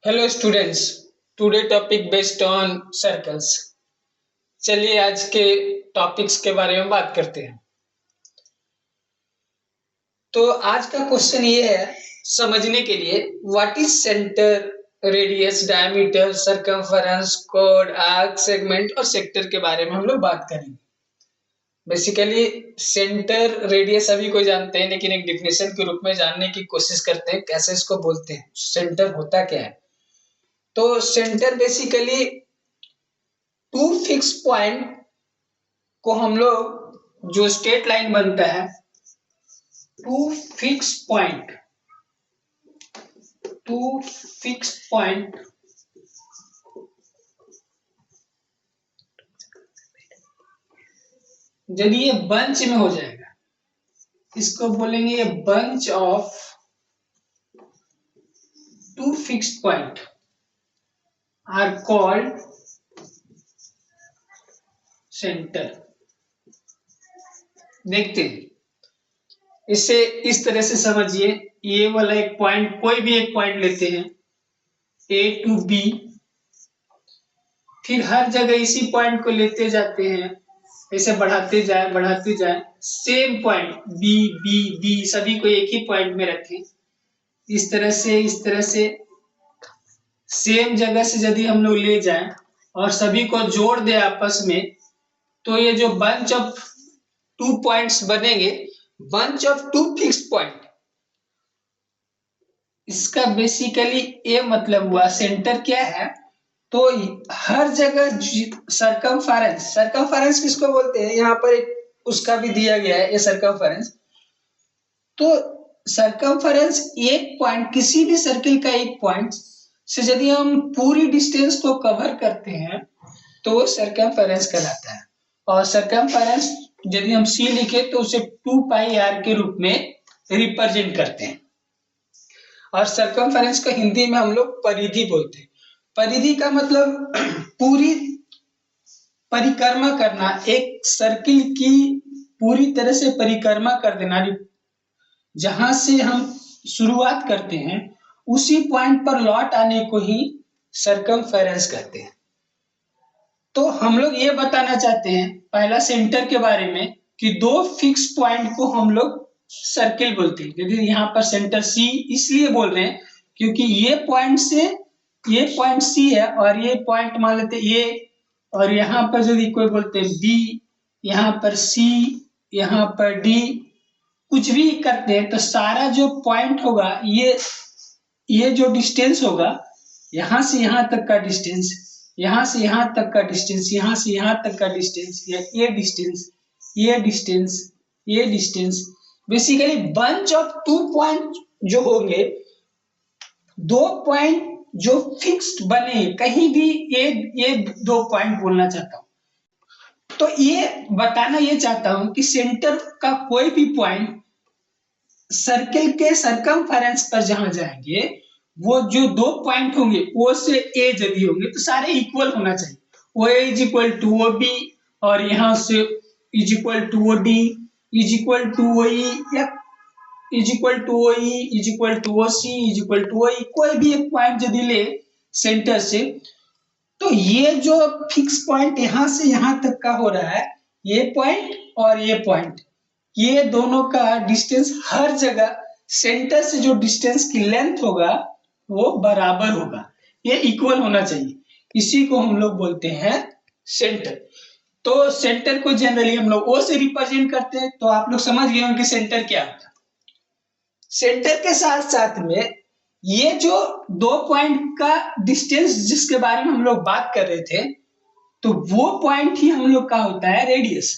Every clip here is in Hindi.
Hello students, today topic based on circles. चलिए आज के टॉपिक्स के बारे में बात करते हैं। तो आज का क्वेश्चन ये है समझने के लिए, what is centre, radius, diameter, circumference, code, arc, segment और सेक्टर के बारे में हम लोग बात करेंगे। बेसिकली सेंटर, रेडियस सभी को जानते हैं, लेकिन एक डिफिनेशन के रूप में जानने की कोशिश करते हैं कैसे इसको बोलते हैं, सेंटर होता क्या है। तो centre basically two fix point को हम लोग, जो स्ट्रेट लाइन बनता है, टू फिक्स पॉइंट यदि ये बंच में हो जाएगा, इसको बोलेंगे ये bunch of two fix point are called centre. देखते हैं, इसे इस तरह से समझिए। ये वाला एक पॉइंट, कोई भी एक पॉइंट लेते हैं A to B, फिर हर जगह इसी पॉइंट को लेते जाते हैं, ऐसे बढ़ाते जाए same point B B B सभी को एक ही पॉइंट में रखें। इस तरह से सेम जगह से यदि हम लोग ले जाएं और सभी को जोड़ दे आपस में, तो ये जो बंच ऑफ टू पॉइंट्स बनेंगे, bunch of two fix point, इसका बेसिकली ये मतलब हुआ सेंटर क्या है। तो हर जगह सर्कमफेरेंस किसको बोलते हैं, यहाँ पर एक उसका भी दिया गया है ये सर्कमफेरेंस। तो सर्कमफेरेंस एक पॉइंट, किसी भी सर्किल का एक पॉइंट से यदि हम पूरी डिस्टेंस को कवर करते हैं तो वो सर्कमफेरेंस कहलाता है। और सर्कमफेरेंस यदि हम C लिखे तो उसे 2πr के रूप में रिप्रेजेंट करते हैं। और सर्कमफेरेंस को हिंदी में हम लोग परिधि बोलते हैं। परिधि का मतलब पूरी परिक्रमा करना, एक सर्किल की पूरी तरह से परिक्रमा कर देना। जहां से हम शुरुआत करते हैं उसी पॉइंट पर लौट आने को ही सर्कमफेरेंस कहते हैं। तो हम लोग ये बताना चाहते हैं पहला सेंटर के बारे में कि दो फिक्स पॉइंट को हम लोग सर्किल बोलते हैं। यदि यहाँ पर सेंटर C इसलिए बोल रहे हैं क्योंकि ये पॉइंट C है और ये पॉइंट मान लेते A, और यहाँ पर यदि कोई बोलते हैं B, यहाँ पर C, यहाँ पर D, कुछ भी करते हैं तो सारा जो पॉइंट होगा, ये जो डिस्टेंस होगा, यहाँ से यहाँ तक का डिस्टेंस, यहाँ से यहाँ तक का डिस्टेंस, यहाँ से यहाँ तक का डिस्टेंस, ये distance basically bunch of two point जो होंगे, दो पॉइंट जो फिक्स्ड बने, कहीं भी ये दो पॉइंट बोलना चाहता हूं। तो ये बताना ये चाहता हूं कि सेंटर का कोई भी पॉइंट सर्किल के सर्कमफेरेंस पर जहां जाएंगे, वो जो दो पॉइंट होंगे O से A यदि होंगे तो सारे इक्वल होना चाहिए। OA is equal to OB, और यहाँ से is equal to OD, is equal to OE, या is equal to OE, is equal to OC, is equal to OE। कोई भी एक पॉइंट यदि ले सेंटर से, तो ये जो फिक्स पॉइंट यहाँ से यहाँ तक का हो रहा है, ये पॉइंट और ये पॉइंट, ये दोनों का डिस्टेंस हर जगह सेंटर से जो डिस्टेंस की लेंथ होगा वो बराबर होगा, ये इक्वल होना चाहिए। इसी को हम लोग बोलते हैं सेंटर। तो सेंटर को जनरली हम लोग O से रिप्रेजेंट करते हैं। तो आप लोग समझ गए होंगे सेंटर क्या होता है। सेंटर के साथ साथ में ये जो दो पॉइंट का डिस्टेंस जिसके बारे में हम लोग बात कर रहे थे, तो वो पॉइंट ही हम लोग का होता है रेडियस।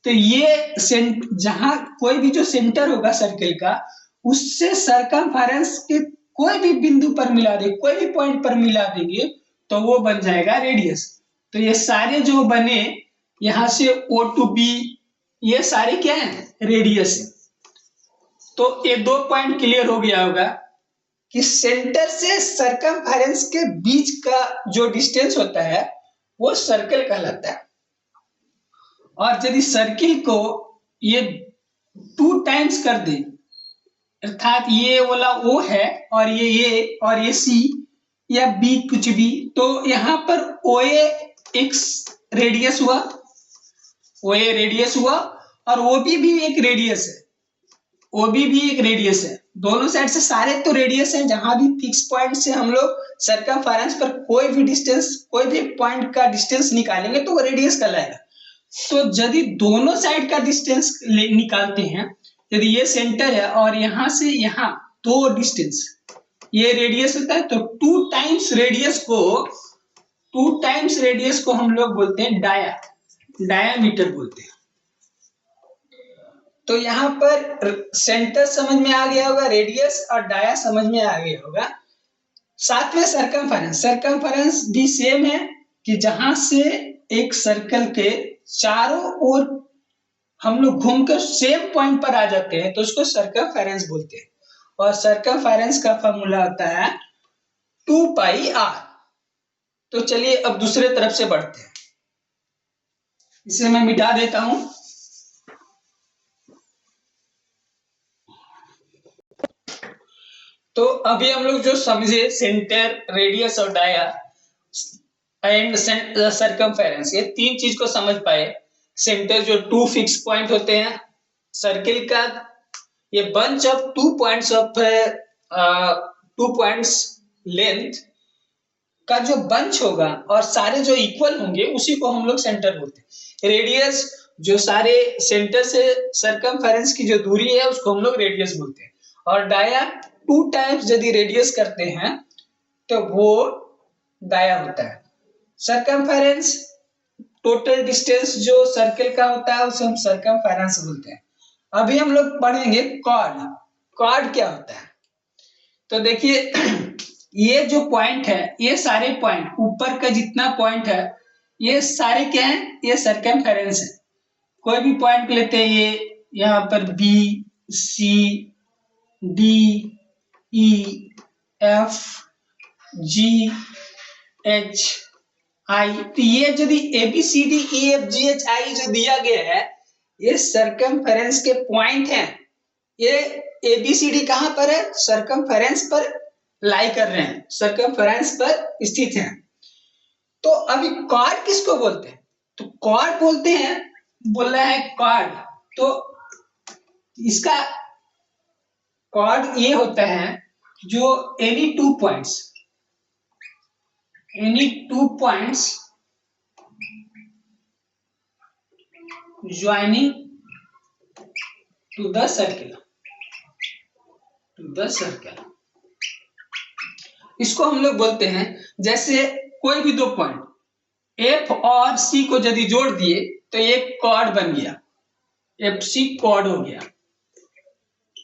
तो ये जहां कोई भी जो सेंटर होगा सर्किल का, उससे सर्कमफेरेंस के कोई भी बिंदु पर मिला दे, कोई भी पॉइंट पर मिला देंगे तो वो बन जाएगा रेडियस। तो ये सारे जो बने यहां से O to B, ये सारे क्या है, रेडियस है। तो ये दो पॉइंट क्लियर हो गया होगा कि सेंटर से सर्कमफेरेंस के बीच का जो डिस्टेंस होता है वो सर्कल कहलाता है। और यदि सर्किल को ये 2 टाइम्स कर दे, अर्थात ये वाला O है और ये और ये C, या बी कुछ भी, तो यहाँ पर OA एक्स रेडियस हुआ, OA रेडियस हुआ और OB भी एक रेडियस है, OB भी एक रेडियस है। दोनों साइड से सारे तो रेडियस हैं, जहां भी फिक्स पॉइंट से हम लोग सर्कमफेरेंस पर कोई भी डिस्टेंस, कोई भी पॉइंट का डिस्टेंस निकालेंगे तो वो रेडियस कहलाएगा। तो यदि दोनों साइड का डिस्टेंस निकालते हैं, यदि ये सेंटर है और यहां से यहां दो डिस्टेंस, ये रेडियस होता है, तो 2 टाइम्स रेडियस को हम लोग बोलते हैं डायामीटर बोलते हैं। तो यहाँ पर सेंटर समझ में आ गया होगा, रेडियस और डाया समझ में आ गया होगा। साथ में सरकमफेरेंस भी सेम है कि जहां से एक सर्कल के चारों ओर हम लोग घूमकर सेम पॉइंट पर आ जाते हैं तो उसको सरकमफेरेंस बोलते हैं। और सरकमफेरेंस का फॉर्मूला होता है 2πr। तो चलिए अब दूसरे तरफ से बढ़ते हैं, इसे मैं मिटा देता हूं। तो अभी हम लोग जो समझे सेंटर, रेडियस और डाया एंड सरकमफेरेंस, ये तीन चीज को समझ पाए। सेंटर जो 2 फिक्स पॉइंट होते हैं, सर्किल का ये bunch of 2 points of 2 points length का जो बंच होगा और सारे जो इक्वल होंगे उसी को हम लोग सेंटर बोलते हैं। रेडियस जो सारे सेंटर से सरकमफेरेंस की जो दूरी है उसको हम लोग रेडियस बोलते हैं। और डाया 2 टाइम्स यदि रेडियस करते हैं तो वो डाया होता है। सरकमफेरेंस टोटल डिस्टेंस जो सर्कल का होता है उसे हम सरकमफेरेंस बोलते हैं। अभी हम लोग पढ़ेंगे कॉर्ड। कॉर्ड क्या होता है? तो देखिए ये जो पॉइंट है, ये सारे पॉइंट ऊपर का जितना पॉइंट है ये सारे क्या है? ये सरकमफेरेंस है। कोई भी पॉइंट लेते हैं, ये यहाँ पर B, C, D, E, F, G, H, I, तो ये यदि ABCDEFGHI जो दिया गया है ये सरकमफेरेंस के पॉइंट हैं। ये ABCD कहां पर है? सरकमफेरेंस पर लाई कर रहे हैं, सरकमफेरेंस पर स्थित हैं। तो अभी कॉर्ड किसको बोलते हैं? तो कॉर्ड बोलते हैं, बोल रहा है कॉर्ड, तो इसका कॉर्ड ये होता है जो any two points joining two the circle, इसको हम लोग बोलते हैं। जैसे कोई भी दो पॉइंट F और C को यदि जोड़ दिए तो ये कॉर्ड बन गया, FC कॉर्ड हो गया।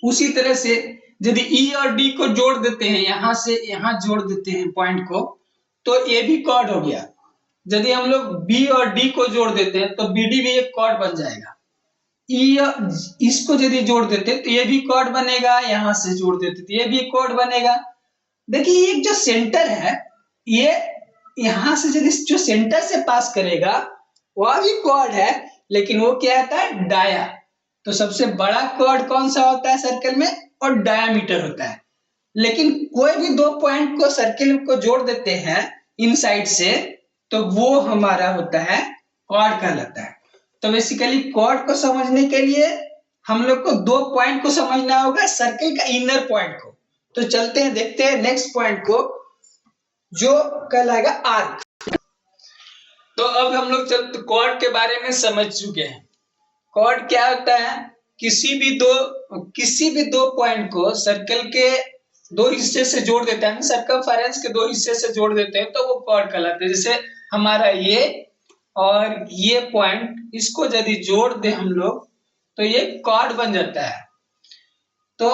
उसी तरह से यदि E और D को जोड़ देते हैं, यहां से यहां जोड़ देते हैं पॉइंट को, तो ये भी कॉर्ड हो गया। यदि हम लोग B और D को जोड़ देते हैं तो BD भी एक कॉर्ड बन जाएगा। इसको यदि जोड़ देते तो ये भी कॉर्ड बनेगा, यहां से जोड़ देते तो ये भी कॉर्ड बनेगा। देखिए एक जो सेंटर है, ये यहां से यदि जो सेंटर से पास करेगा वह भी कॉर्ड है, लेकिन वो क्या होता है? डाया। तो सबसे बड़ा कॉर्ड कौन सा होता है सर्कल में? और डायामीटर होता है। लेकिन कोई भी दो पॉइंट को सर्कल को जोड़ देते हैं इनसाइड से तो वो हमारा होता है कॉर्ड कहलाता है। तो बेसिकली कॉर्ड को समझने के लिए हम लोग को दो पॉइंट को समझना होगा, सर्कल का इनर पॉइंट को। तो चलते हैं, देखते हैं नेक्स्ट पॉइंट को जो कहलाएगा आर्क। तो अब हम लोग कॉर्ड के बारे में समझ चुके हैं। कॉर्ड क्या होता है? किसी भी दो पॉइंट को सर्कल के दो हिस्से से जोड़ देते हैं, सर्कमफेरेंस के दो हिस्से से जोड़ देते हैं तो वो कॉर्ड कहलाते हैं। जैसे हमारा ये और ये पॉइंट, इसको यदि जोड़ दे हम लोग तो ये कॉर्ड बन जाता है। तो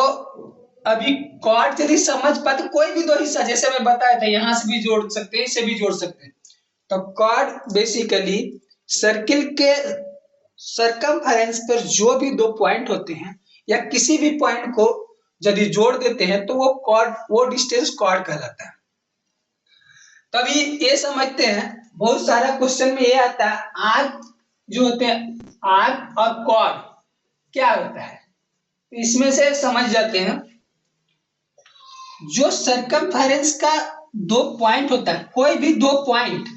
अभी कॉर्ड यदि समझ पाते, कोई भी दो हिस्सा जैसे मैं बताया था, यहां से भी जोड़ सकते हैं, इसे भी जोड़ सकते हैं। तो कॉर्ड बेसिकली सर्किल के सरकमफेरेंस पर जो भी दो पॉइंट होते हैं या किसी भी पॉइंट को यदि जोड़ देते हैं तो वो डिस्टेंस कॉर्ड कहलाता है। तभी ये समझते हैं, बहुत सारा क्वेश्चन में ये आता है आर्क जो होते हैं, आर्क और कॉर्ड क्या होता है, इसमें से समझ जाते हैं। जो सरकमफेरेंस का दो पॉइंट होता है, कोई भी दो point,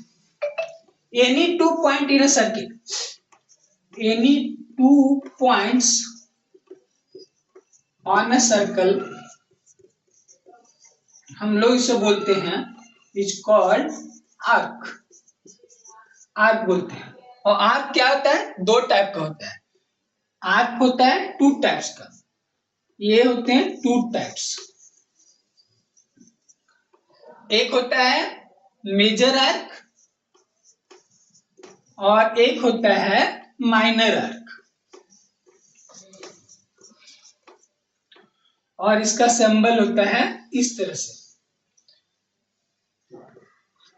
any two point in a circle, any two points on a circle, हम लोग इसे बोलते हैं इज कॉल्ड आर्क, आर्क बोलते हैं। और आर्क क्या होता है, दो टाइप का होता है, आर्क होता है टू टाइप्स का, ये होते हैं टू टाइप्स, एक होता है मेजर आर्क और एक होता है माइनर आर्क। और इसका सिंबल होता है इस तरह से,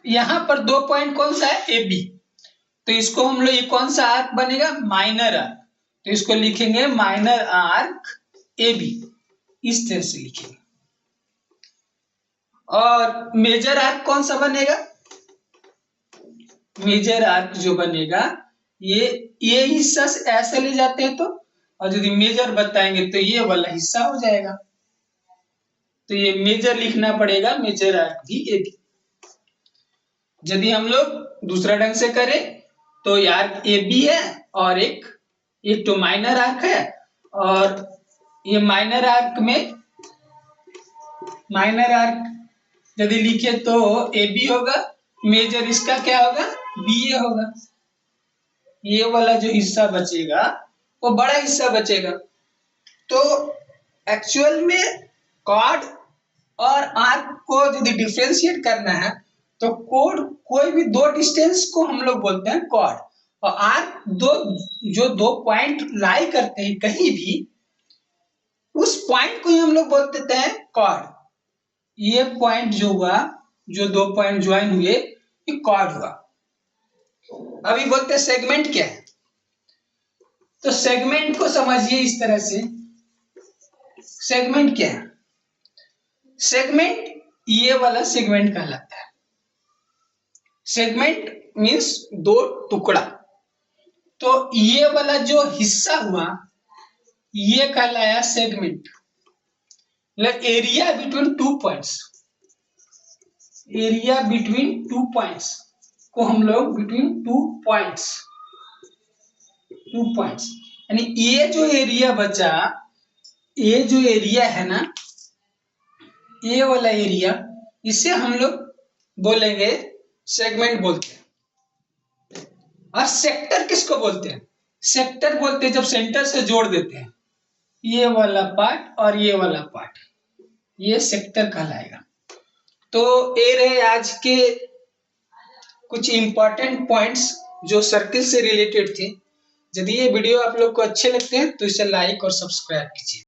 यहां पर दो पॉइंट कौन सा है, ए बी, तो इसको हम लोग, ये कौन सा आर्क बनेगा, माइनर आर्क, तो इसको लिखेंगे माइनर आर्क ए बी, इस तरह से लिखेंगे। और मेजर आर्क कौन सा बनेगा, मेजर आर्क जो बनेगा ये हिस्सा से ऐसे ले जाते हैं तो, और यदि मेजर बताएंगे तो ये वाला हिस्सा हो जाएगा, तो ये मेजर लिखना पड़ेगा, मेजर आर्क भी ए बी। यदि हम लोग दूसरा ढंग से करें तो यार ए बी है और एक तो माइनर आर्क है, और ये माइनर आर्क में, माइनर आर्क यदि लिखे तो ए बी होगा, मेजर इसका क्या होगा, बी ए होगा, ये वाला जो हिस्सा बचेगा वो बड़ा हिस्सा बचेगा। तो एक्चुअल में कॉर्ड और आर्क को यदि डिफरेंशिएट करना है तो कोई भी दो डिस्टेंस को हम लोग बोलते हैं कॉर्ड, और आर्क जो दो पॉइंट लाई करते हैं कहीं भी, उस पॉइंट को ही हम लोग बोल देते हैं कॉर्ड। ये पॉइंट जो हुआ, जो दो पॉइंट ज्वाइन हुए, ये कॉर्ड हुआ। अभी बोलते हैं सेगमेंट क्या है, तो सेगमेंट को समझिए इस तरह से, सेगमेंट क्या है, सेगमेंट ये वाला सेगमेंट कहलाता है, सेगमेंट मींस दो टुकड़ा, तो ये वाला जो हिस्सा हुआ ये कहलाया सेगमेंट, मतलब area between two points, area between two points को हम लोग बिटवीन टू पॉइंट्स यानी ये जो एरिया बचा, ये जो एरिया है ना, ये वाला एरिया, इसे हम लोग बोलेंगे सेगमेंट बोलते हैं। और सेक्टर किसको बोलते हैं, सेक्टर बोलते हैं जब सेंटर से जोड़ देते हैं ये वाला पार्ट और ये वाला पार्ट, ये सेक्टर कहलाएगा। तो ये रहे आज के कुछ इंपॉर्टेंट पॉइंट्स जो सर्किल से रिलेटेड थे। यदि ये वीडियो आप लोग को अच्छे लगते हैं तो इसे लाइक और सब्सक्राइब कीजिए।